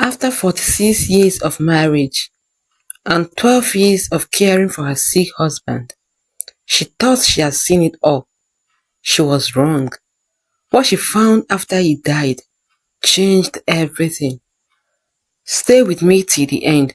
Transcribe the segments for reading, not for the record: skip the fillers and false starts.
After 46 years of marriage and 12 years of caring for her sick husband, she thought she had seen it all. She was wrong. What she found after he died changed everything. Stay with me till the end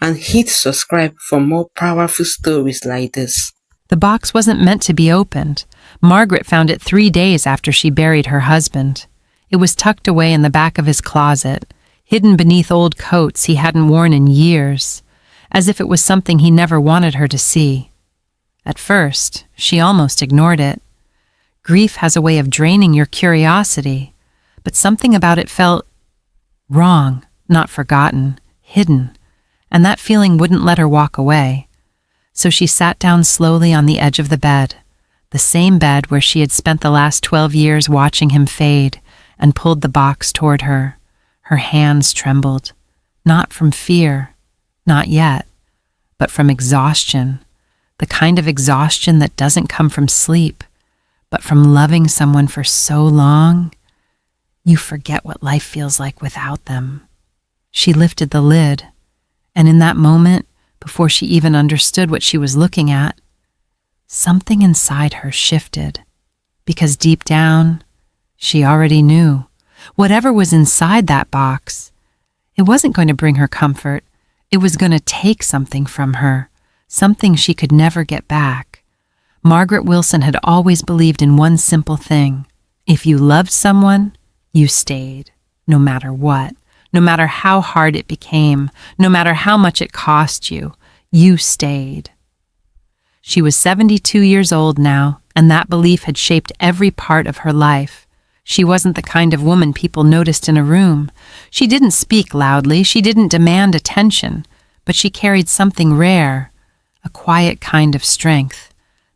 and hit subscribe for more powerful stories like this. The box wasn't meant to be opened. Margaret found it 3 days after she buried her husband. It was tucked away in the back of his closet, hidden beneath old coats he hadn't worn in years, as if it was something he never wanted her to see. At first, she almost ignored it. Grief has a way of draining your curiosity, but something about it felt wrong, not forgotten, hidden, and that feeling wouldn't let her walk away. So she sat down slowly on the edge of the bed, the same bed where she had spent the last 12 years watching him fade, and pulled the box toward her. Her hands trembled, not from fear, not yet, but from exhaustion, the kind of exhaustion that doesn't come from sleep, but from loving someone for so long, you forget what life feels like without them. She lifted the lid, and in that moment, before she even understood what she was looking at, something inside her shifted, because deep down, she already knew. Whatever was inside that box, it wasn't going to bring her comfort. It was going to take something from her, something she could never get back. Margaret Wilson had always believed in one simple thing. If you loved someone, you stayed, no matter what. No matter how hard it became, no matter how much it cost you, you stayed. She was 72 years old now, and that belief had shaped every part of her life. She wasn't the kind of woman people noticed in a room. She didn't speak loudly, she didn't demand attention, but she carried something rare, a quiet kind of strength,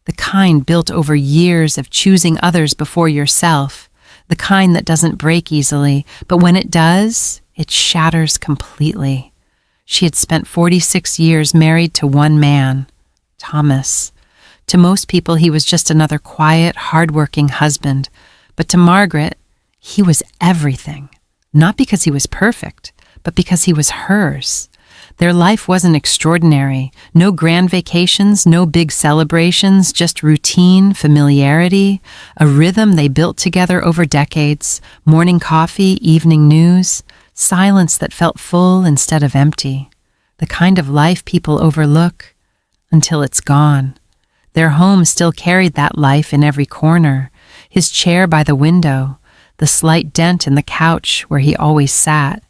the kind built over years of choosing others before yourself, the kind that doesn't break easily, but when it does, it shatters completely. She had spent 46 years married to one man, Thomas. To most people, he was just another quiet, hard-working husband. But to Margaret, he was everything. Not because he was perfect, but because he was hers. Their life wasn't extraordinary. No grand vacations, no big celebrations, just routine, familiarity, a rhythm they built together over decades, morning coffee, evening news, silence that felt full instead of empty, the kind of life people overlook until it's gone. Their home still carried that life in every corner, his chair by the window, the slight dent in the couch where he always sat,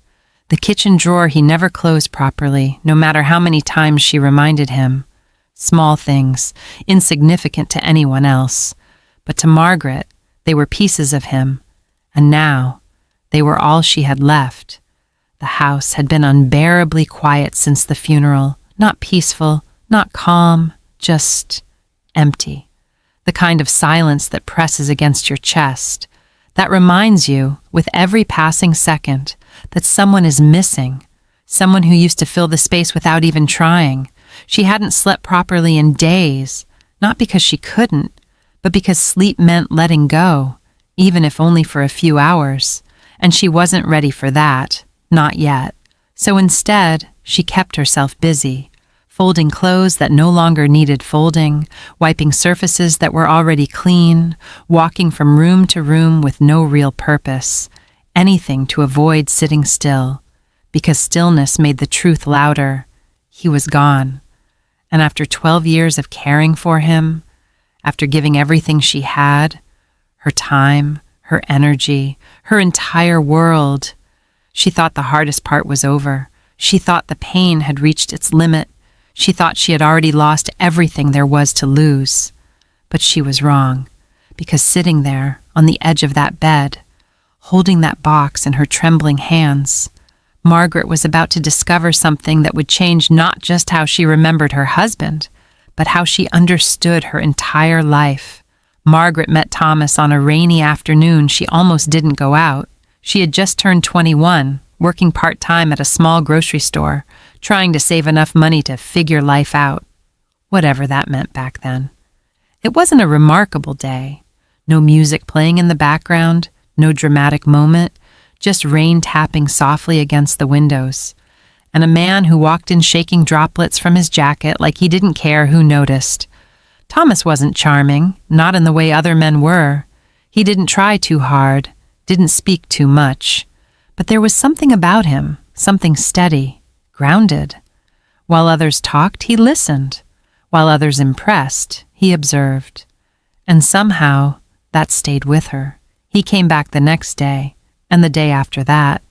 the kitchen drawer he never closed properly, no matter how many times she reminded him. Small things, insignificant to anyone else, but to Margaret, they were pieces of him, and now they were all she had left. The house had been unbearably quiet since the funeral, not peaceful, not calm, just empty. The kind of silence that presses against your chest, that reminds you, with every passing second, that someone is missing, someone who used to fill the space without even trying. She hadn't slept properly in days, not because she couldn't, but because sleep meant letting go, even if only for a few hours, and she wasn't ready for that. Not yet. So instead, she kept herself busy, folding clothes that no longer needed folding, wiping surfaces that were already clean, walking from room to room with no real purpose, anything to avoid sitting still, because stillness made the truth louder. He was gone. And after 12 years of caring for him, after giving everything she had, her time, her energy, her entire world, she thought the hardest part was over. She thought the pain had reached its limit. She thought she had already lost everything there was to lose. But she was wrong, because sitting there on the edge of that bed, holding that box in her trembling hands, Margaret was about to discover something that would change not just how she remembered her husband, but how she understood her entire life. Margaret met Thomas on a rainy afternoon. She almost didn't go out. She had just turned 21, working part-time at a small grocery store, trying to save enough money to figure life out, whatever that meant back then. It wasn't a remarkable day. No music playing in the background, no dramatic moment, just rain tapping softly against the windows, and a man who walked in shaking droplets from his jacket like he didn't care who noticed. Thomas wasn't charming, not in the way other men were. He didn't try too hard, didn't speak too much. But there was something about him, something steady, grounded. While others talked, he listened. While others impressed, he observed. And somehow, that stayed with her. He came back the next day, and the day after that.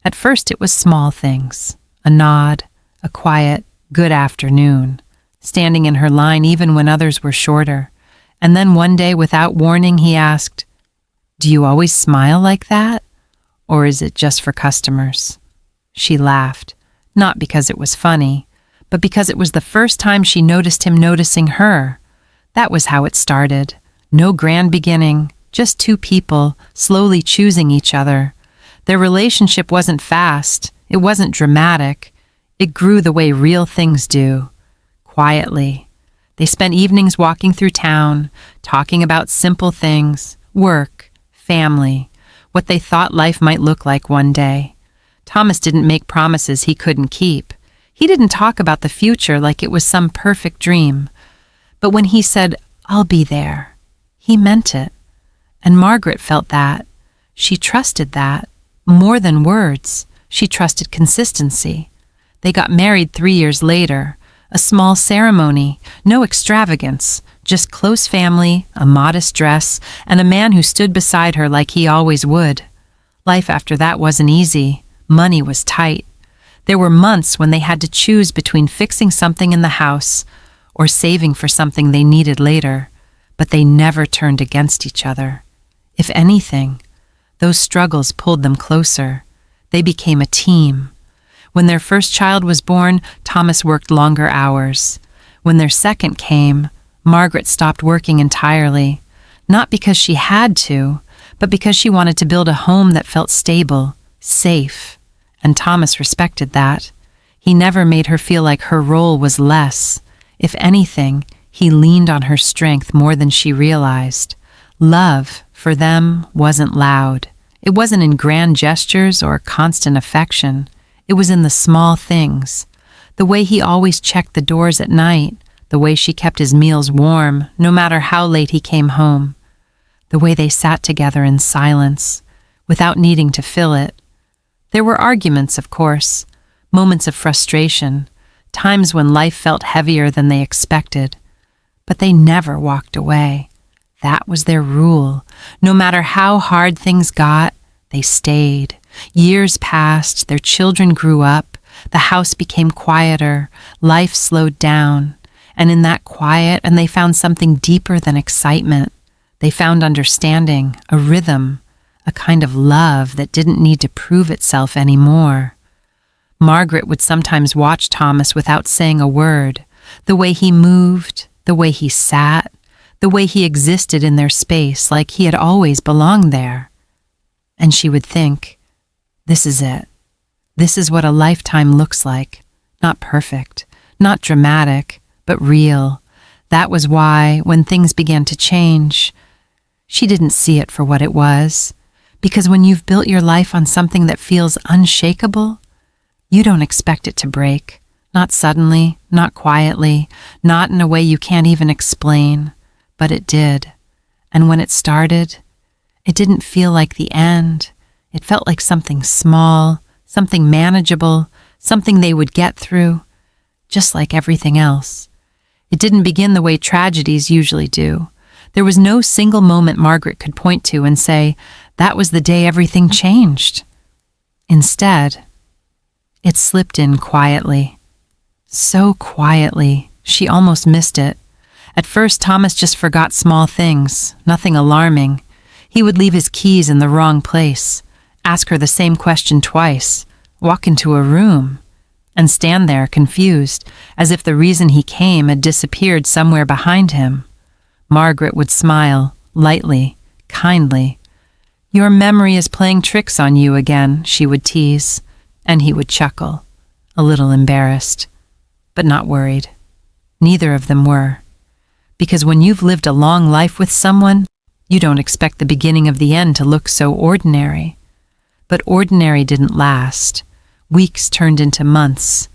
At first it was small things, a nod, a quiet, good afternoon, standing in her line even when others were shorter. And then one day, without warning, he asked, "Do you always smile like that? Or is it just for customers?" She laughed, not because it was funny, but because it was the first time she noticed him noticing her. That was how it started. No grand beginning, just two people slowly choosing each other. Their relationship wasn't fast, it wasn't dramatic. It grew the way real things do, quietly. They spent evenings walking through town, talking about simple things, work, family, what they thought life might look like one day. Thomas didn't make promises he couldn't keep. He didn't talk about the future like it was some perfect dream. But when he said, "I'll be there," he meant it. And Margaret felt that. She trusted that. More than words, she trusted consistency. They got married 3 years later. A small ceremony, no extravagance, just close family, a modest dress, and a man who stood beside her like he always would. Life after that wasn't easy. Money was tight. There were months when they had to choose between fixing something in the house or saving for something they needed later, but they never turned against each other. If anything, those struggles pulled them closer. They became a team. When their first child was born, Thomas worked longer hours. When their second came, Margaret stopped working entirely, not because she had to, but because she wanted to build a home that felt stable, safe, and Thomas respected that. He never made her feel like her role was less. If anything, he leaned on her strength more than she realized. Love, for them, wasn't loud. It wasn't in grand gestures or constant affection. It was in the small things. The way he always checked the doors at night, the way she kept his meals warm, no matter how late he came home. The way they sat together in silence, without needing to fill it. There were arguments, of course, moments of frustration, times when life felt heavier than they expected. But they never walked away. That was their rule. No matter how hard things got, they stayed. Years passed, their children grew up, the house became quieter, life slowed down, and in that quiet, and they found something deeper than excitement. They found understanding, a rhythm, a kind of love that didn't need to prove itself anymore. Margaret would sometimes watch Thomas without saying a word, the way he moved, the way he sat, the way he existed in their space like he had always belonged there. And she would think, this is it. This is what a lifetime looks like. Not perfect, not dramatic, but real. That was why, when things began to change, she didn't see it for what it was. Because when you've built your life on something that feels unshakable, you don't expect it to break. Not suddenly, not quietly, not in a way you can't even explain. But it did. And when it started, it didn't feel like the end. It felt like something small, something manageable, something they would get through, just like everything else. It didn't begin the way tragedies usually do. There was no single moment Margaret could point to and say, that was the day everything changed. Instead, it slipped in quietly. So quietly, she almost missed it. At first, Thomas just forgot small things, nothing alarming. He would leave his keys in the wrong place, ask her the same question twice, walk into a room, and stand there confused, as if the reason he came had disappeared somewhere behind him. Margaret would smile, lightly, kindly. "Your memory is playing tricks on you again," she would tease, and he would chuckle, a little embarrassed, but not worried. Neither of them were. Because when you've lived a long life with someone, you don't expect the beginning of the end to look so ordinary. But ordinary didn't last. Weeks turned into months,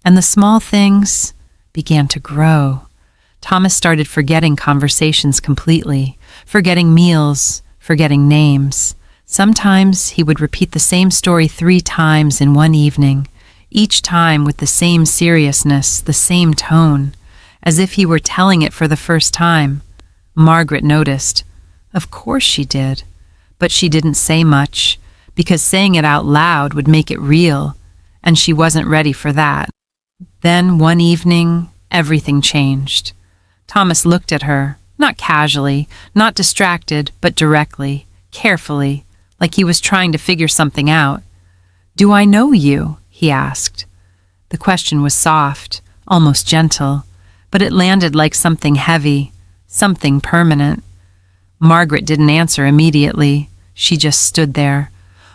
and the small things began to grow. Thomas started forgetting conversations completely, forgetting meals, forgetting names. Sometimes he would repeat the same story 3 times in one evening, each time with the same seriousness, the same tone, as if he were telling it for the first time. Margaret noticed. Of course she did, but she didn't say much, because saying it out loud would make it real, and she wasn't ready for that. Then one evening, everything changed. Thomas looked at her, not casually, not distracted, but directly, carefully, like he was trying to figure something out. "Do I know you?" he asked. The question was soft, almost gentle, but it landed like something heavy, something permanent. Margaret didn't answer immediately. She just stood there,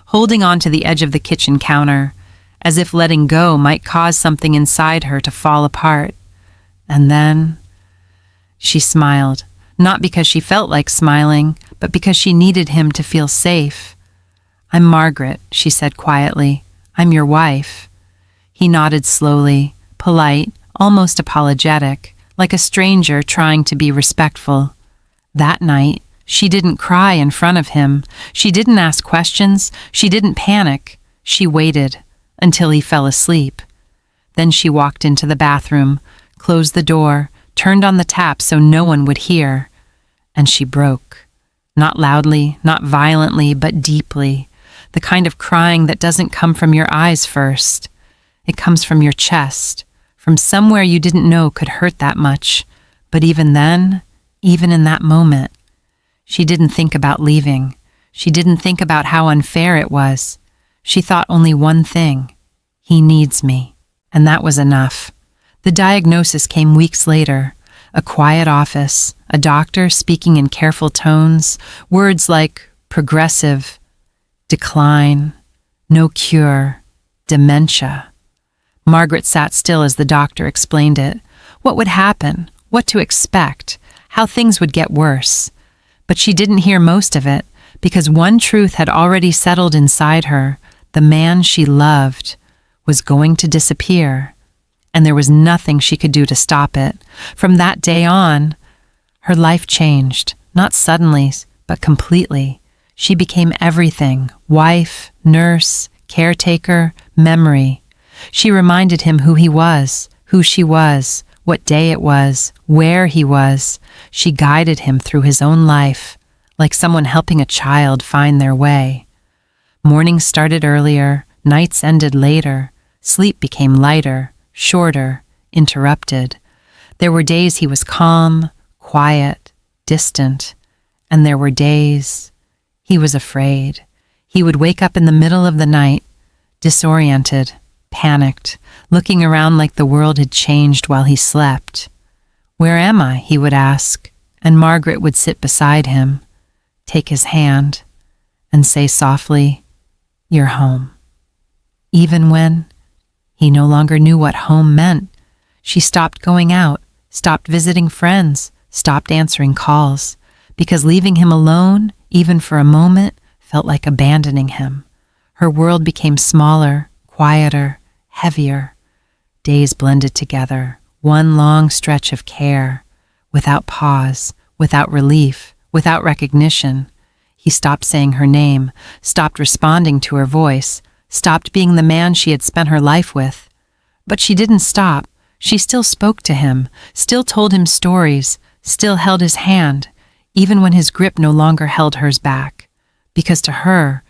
holding on to the edge of the kitchen counter, as if letting go might cause something inside her to fall apart. And then she smiled, not because she felt like smiling, but because she needed him to feel safe. "I'm Margaret," she said quietly. "I'm your wife." He nodded slowly, polite, almost apologetic, like a stranger trying to be respectful. That night, she didn't cry in front of him. She didn't ask questions. She didn't panic. She waited until he fell asleep. Then she walked into the bathroom, closed the door, turned on the tap so no one would hear. And she broke. Not loudly, not violently, but deeply. The kind of crying that doesn't come from your eyes first. It comes from your chest, from somewhere you didn't know could hurt that much. But even then, even in that moment, she didn't think about leaving. She didn't think about how unfair it was. She thought only one thing: he needs me. And that was enough. The diagnosis came weeks later. A quiet office, a doctor speaking in careful tones, words like progressive, decline, no cure, dementia. Margaret sat still as the doctor explained it. What would happen? What to expect? How things would get worse. But she didn't hear most of it, because one truth had already settled inside her. The man she loved was going to disappear, and there was nothing she could do to stop it. From that day on, her life changed, not suddenly, but completely. She became everything: wife, nurse, caretaker, memory. She reminded him who he was, who she was, what day it was, where he was. She guided him through his own life, like someone helping a child find their way. Mornings started earlier, nights ended later, sleep became lighter, shorter, interrupted. There were days he was calm, quiet, distant, and there were days he was afraid. He would wake up in the middle of the night, disoriented, panicked, looking around like the world had changed while he slept. "Where am I?" he would ask, and Margaret would sit beside him, take his hand, and say softly, "You're home." Even when he no longer knew what home meant, she stopped going out, stopped visiting friends, stopped answering calls, because leaving him alone, even for a moment, felt like abandoning him. Her world became smaller, quieter, heavier. Days blended together, one long stretch of care, without pause, without relief, without recognition. He stopped saying her name, stopped responding to her voice, stopped being the man she had spent her life with. But she didn't stop. She still spoke to him, still told him stories, still held his hand, even when his grip no longer held hers back. Because to her,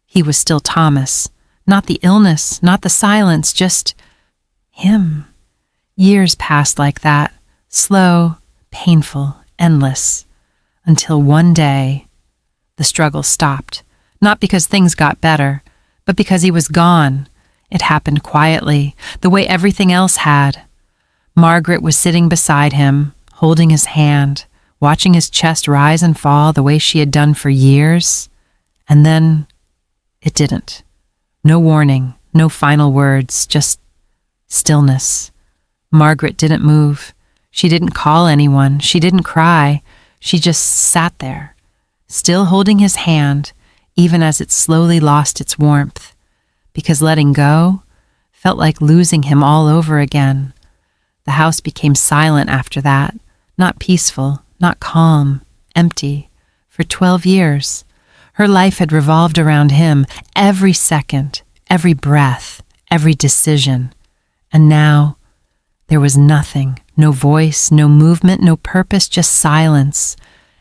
he was still Thomas. Not the illness, not the silence, just him. Years passed like that, slow, painful, endless, until one day the struggle stopped. Not because things got better, but because he was gone. It happened quietly, the way everything else had. Margaret was sitting beside him, holding his hand, watching his chest rise and fall the way she had done for years. And then it didn't. No warning, no final words, just stillness. Margaret didn't move. She didn't call anyone. She didn't cry. She just sat there, still holding his hand, even as it slowly lost its warmth, because letting go felt like losing him all over again. The house became silent after that, not peaceful, not calm, empty. For 12 years, her life had revolved around him, every second, every breath, every decision. And now, there was nothing, no voice, no movement, no purpose, just silence,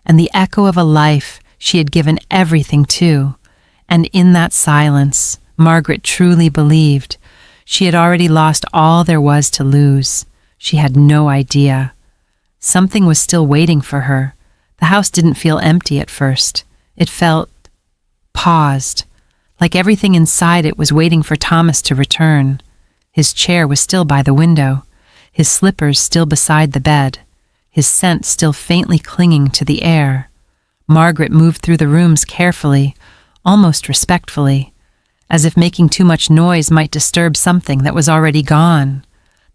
and the echo of a life she had given everything to. And in that silence, Margaret truly believed she had already lost all there was to lose. She had no idea. Something was still waiting for her. The house didn't feel empty at first. It felt paused, like everything inside it was waiting for Thomas to return. His chair was still by the window, his slippers still beside the bed, his scent still faintly clinging to the air. Margaret moved through the rooms carefully, almost respectfully, as if making too much noise might disturb something that was already gone.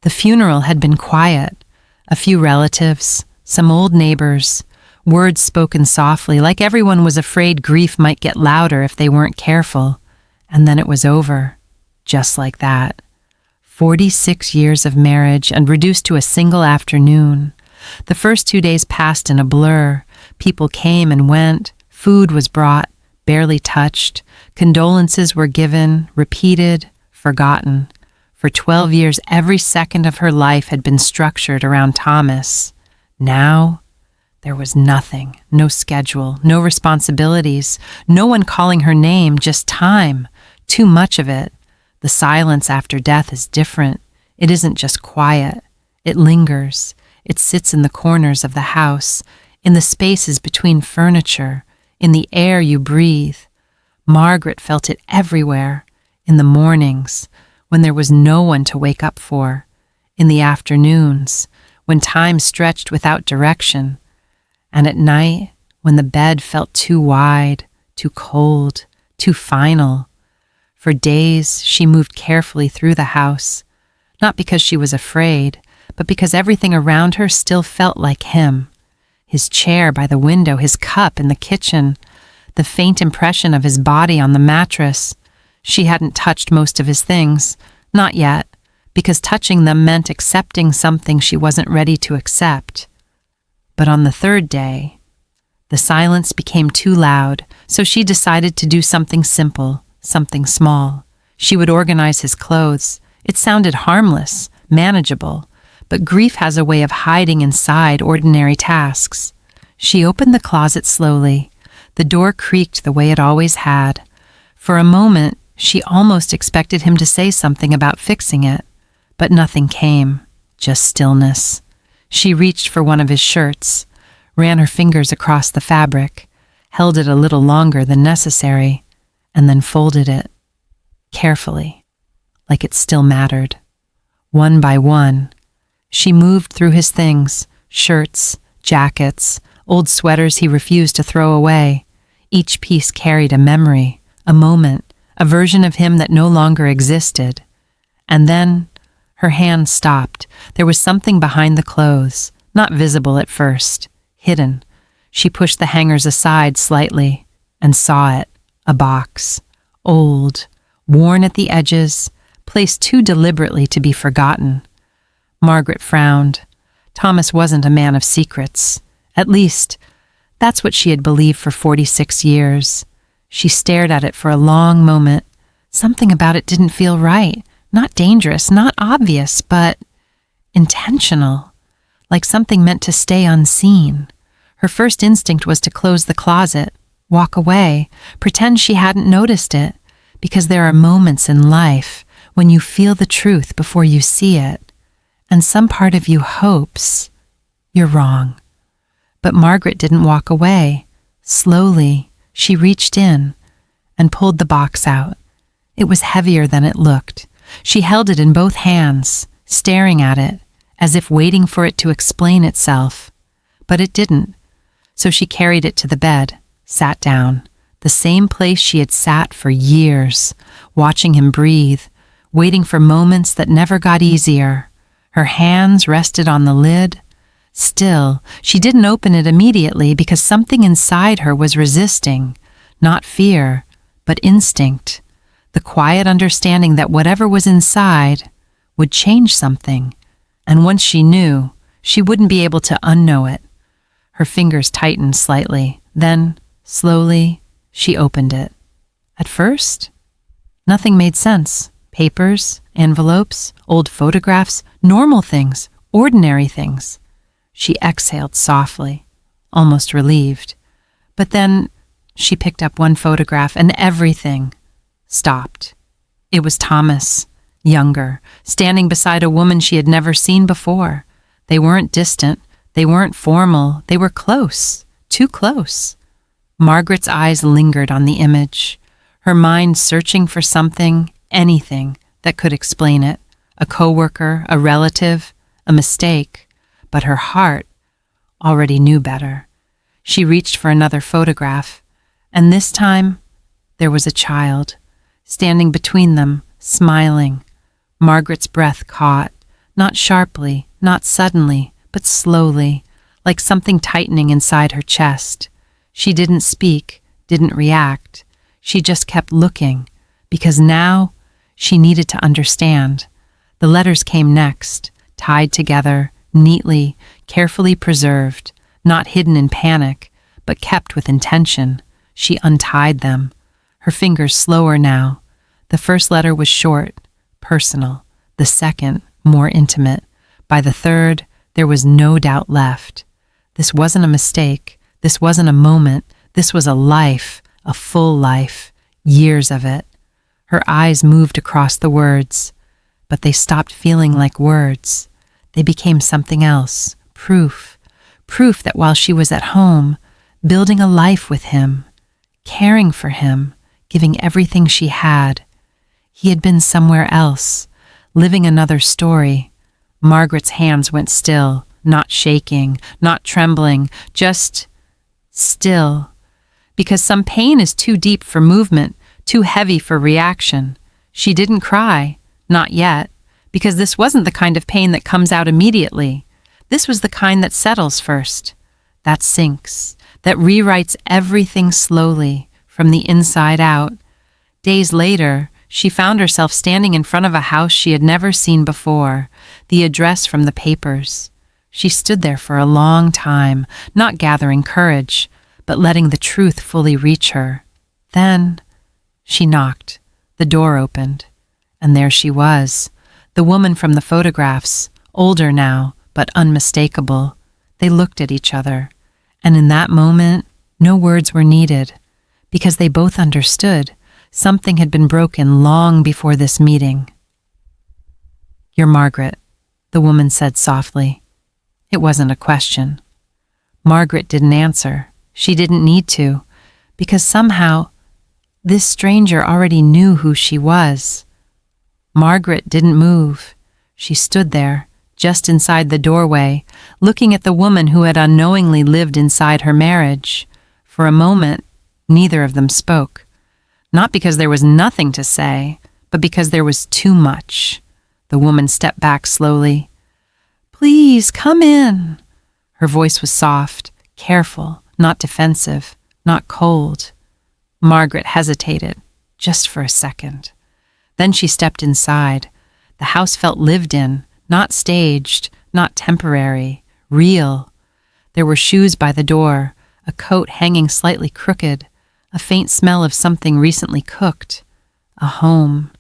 The funeral had been quiet. A few relatives, some old neighbors, words spoken softly, like everyone was afraid grief might get louder if they weren't careful. And then it was over, just like that. 46 years of marriage and reduced to a single afternoon. The first 2 days passed in a blur. People came and went. Food was brought, barely touched. Condolences were given, repeated, forgotten. For 12 years, every second of her life had been structured around Thomas. Now, there was nothing, no schedule, no responsibilities, no one calling her name, just time, too much of it. The silence after death is different. It isn't just quiet. It lingers. It sits in the corners of the house, in the spaces between furniture, in the air you breathe. Margaret felt it everywhere, in the mornings, when there was no one to wake up for, in the afternoons, when time stretched without direction, and at night, when the bed felt too wide, too cold, too final. For days, she moved carefully through the house, not because she was afraid, but because everything around her still felt like him. His chair by the window, his cup in the kitchen, the faint impression of his body on the mattress. She hadn't touched most of his things, not yet, because touching them meant accepting something she wasn't ready to accept. But on the third day, the silence became too loud, so she decided to do something simple, something small. She would organize his clothes. It sounded harmless, manageable, but grief has a way of hiding inside ordinary tasks. She opened the closet slowly. The door creaked the way it always had. For a moment, she almost expected him to say something about fixing it, but nothing came, just stillness. She reached for one of his shirts, ran her fingers across the fabric, held it a little longer than necessary, and then folded it, carefully, like it still mattered. One by one, she moved through his things, shirts, jackets, old sweaters he refused to throw away. Each piece carried a memory, a moment, a version of him that no longer existed. And then her hand stopped. There was something behind the clothes, not visible at first, hidden. She pushed the hangers aside slightly and saw it, a box, old, worn at the edges, placed too deliberately to be forgotten. Margaret frowned. Thomas wasn't a man of secrets. At least, that's what she had believed for 46 years. She stared at it for a long moment. Something about it didn't feel right. Not dangerous, not obvious, but intentional, like something meant to stay unseen. Her first instinct was to close the closet, walk away, pretend she hadn't noticed it, because there are moments in life when you feel the truth before you see it, and some part of you hopes you're wrong. But Margaret didn't walk away. Slowly, she reached in and pulled the box out. It was heavier than it looked. She held it in both hands, staring at it, as if waiting for it to explain itself. But it didn't. So she carried it to the bed, sat down, the same place she had sat for years, watching him breathe, waiting for moments that never got easier. Her hands rested on the lid. Still, she didn't open it immediately because something inside her was resisting, not fear, but instinct, the quiet understanding that whatever was inside would change something, and once she knew, she wouldn't be able to unknow it. Her fingers tightened slightly, then, slowly, she opened it. At first, nothing made sense. Papers, envelopes, old photographs, normal things, ordinary things. She exhaled softly, almost relieved. But then she picked up one photograph and everything stopped. It was Thomas, younger, standing beside a woman she had never seen before. They weren't distant, they weren't formal, they were close, too close. Margaret's eyes lingered on the image, her mind searching for something, anything that could explain it. A coworker, a relative, a mistake. But her heart already knew better. She reached for another photograph, and this time there was a child, standing between them, smiling. Margaret's breath caught, not sharply, not suddenly, but slowly, like something tightening inside her chest. She didn't speak, didn't react. She just kept looking, because now she needed to understand. The letters came next, tied together, neatly, carefully preserved, not hidden in panic, but kept with intention. She untied them, her fingers slower now. The first letter was short, personal. The second, more intimate. By the third, there was no doubt left. This wasn't a mistake. This wasn't a moment. This was a life, a full life, years of it. Her eyes moved across the words, but they stopped feeling like words. They became something else, proof that while she was at home, building a life with him, caring for him, giving everything she had, he had been somewhere else, living another story. Margaret's hands went still, not shaking, not trembling, just still. Because some pain is too deep for movement, too heavy for reaction. She didn't cry, not yet, because this wasn't the kind of pain that comes out immediately. This was the kind that settles first, that sinks, that rewrites everything slowly, from the inside out. Days later, she found herself standing in front of a house she had never seen before, the address from the papers. She stood there for a long time, not gathering courage, but letting the truth fully reach her. Then she knocked. The door opened. And there she was, the woman from the photographs, older now, but unmistakable. They looked at each other. And in that moment, no words were needed, because they both understood something had been broken long before this meeting. "You're Margaret," the woman said softly. It wasn't a question. Margaret didn't answer. She didn't need to, because somehow this stranger already knew who she was. Margaret didn't move. She stood there, just inside the doorway, looking at the woman who had unknowingly lived inside her marriage. For a moment, neither of them spoke. Not because there was nothing to say, but because there was too much. The woman stepped back slowly. "Please, come in." Her voice was soft, careful, not defensive, not cold. Margaret hesitated, just for a second. Then she stepped inside. The house felt lived in, not staged, not temporary, real. There were shoes by the door, a coat hanging slightly crooked, a faint smell of something recently cooked. A home.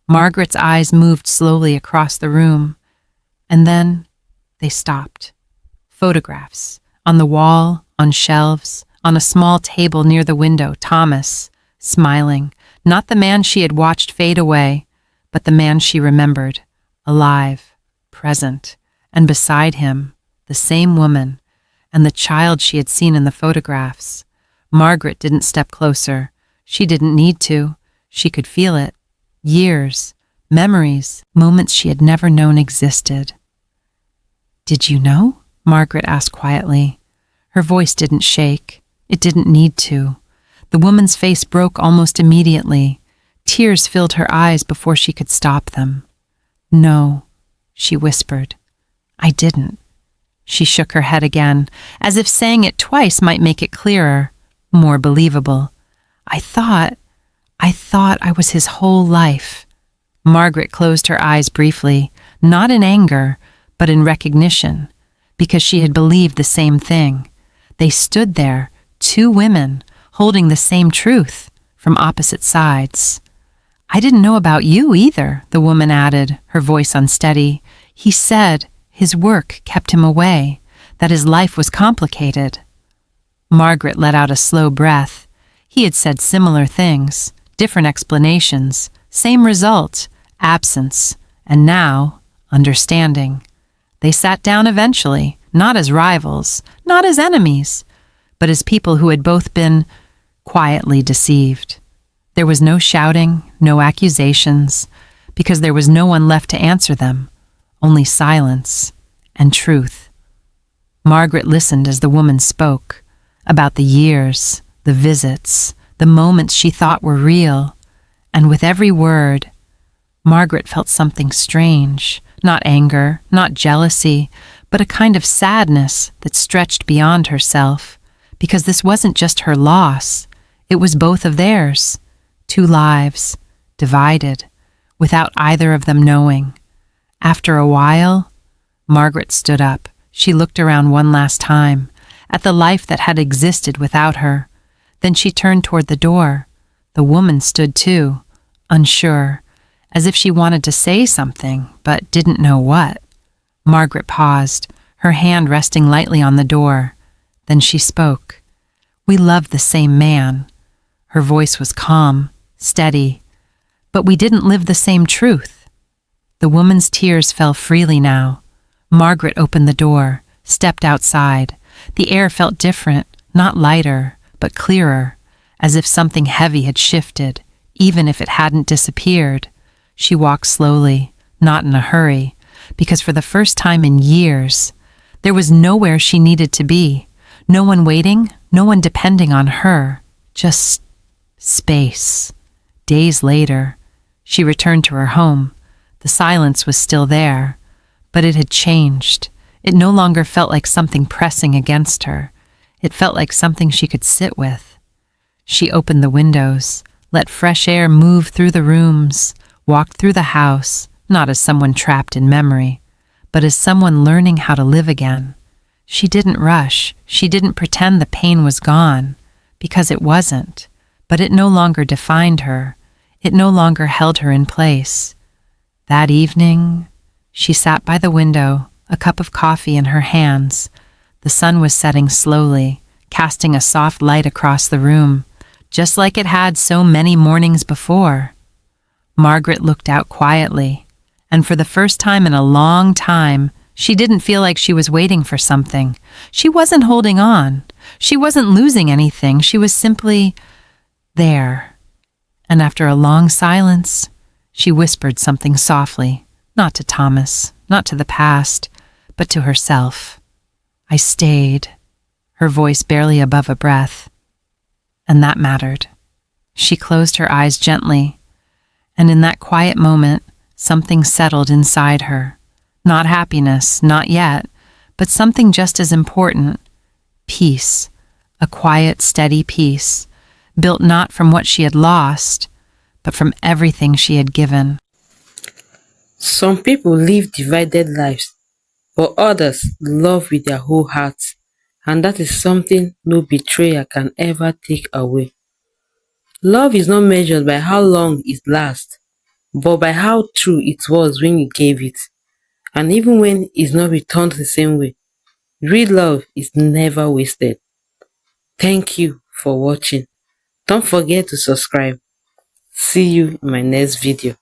Margaret's eyes moved slowly across the room, and then they stopped. Photographs. On the wall, on shelves, on a small table near the window, Thomas, smiling, not the man she had watched fade away, but the man she remembered, alive, present, and beside him, the same woman, and the child she had seen in the photographs. Margaret didn't step closer. She didn't need to. She could feel it. Years, memories, moments she had never known existed. "Did you know?" Margaret asked quietly. Her voice didn't shake. It didn't need to. The woman's face broke almost immediately. Tears filled her eyes before she could stop them. "No," she whispered. "I didn't." She shook her head again, as if saying it twice might make it clearer, more believable. I thought I thought I was his whole life. Margaret closed her eyes briefly, not in anger, but in recognition, because she had believed the same thing. They stood there, two women, holding the same truth, from opposite sides. I didn't know about you either, the woman added, her voice unsteady. He said his work kept him away, that his life was complicated. Margaret let out a slow breath. He had said similar things, different explanations, same result, absence, and now, understanding. They sat down eventually, not as rivals, not as enemies, but as people who had both been quietly deceived. There was no shouting, no accusations, because there was no one left to answer them, only silence and truth. Margaret listened as the woman spoke, about the years, the visits, the moments she thought were real, and with every word, Margaret felt something strange, not anger, not jealousy, but a kind of sadness that stretched beyond herself, because this wasn't just her loss, it was both of theirs, two lives, divided, without either of them knowing. After a while, Margaret stood up. She looked around one last time, at the life that had existed without her. Then she turned toward the door. The woman stood too, unsure, as if she wanted to say something, but didn't know what. Margaret paused, her hand resting lightly on the door. Then she spoke. We loved the same man. Her voice was calm, steady, but we didn't live the same truth. The woman's tears fell freely now. Margaret opened the door, stepped outside. The air felt different, not lighter, but clearer, as if something heavy had shifted, even if it hadn't disappeared. She walked slowly, not in a hurry, because for the first time in years, there was nowhere she needed to be. No one waiting, no one depending on her, just space. Days later, she returned to her home. The silence was still there, but it had changed. It no longer felt like something pressing against her. It felt like something she could sit with. She opened the windows, let fresh air move through the rooms, walked through the house, not as someone trapped in memory, but as someone learning how to live again. She didn't rush. She didn't pretend the pain was gone, because it wasn't. But it no longer defined her. It no longer held her in place. That evening, she sat by the window, a cup of coffee in her hands. The sun was setting slowly, casting a soft light across the room, just like it had so many mornings before. Margaret looked out quietly, and for the first time in a long time, she didn't feel like she was waiting for something. She wasn't holding on. She wasn't losing anything. She was simply there. And after a long silence, she whispered something softly, not to Thomas, not to the past, but to herself. I stayed, her voice barely above a breath. And that mattered. She closed her eyes gently, and in that quiet moment, something settled inside her. Not happiness, not yet, but something just as important. Peace, a quiet, steady peace, built not from what she had lost, but from everything she had given. Some people live divided lives, but others love with their whole hearts, and that is something no betrayer can ever take away. Love is not measured by how long it lasts, but by how true it was when you gave it. And even when it's not returned the same way, real love is never wasted. Thank you for watching. Don't forget to subscribe. See you in my next video.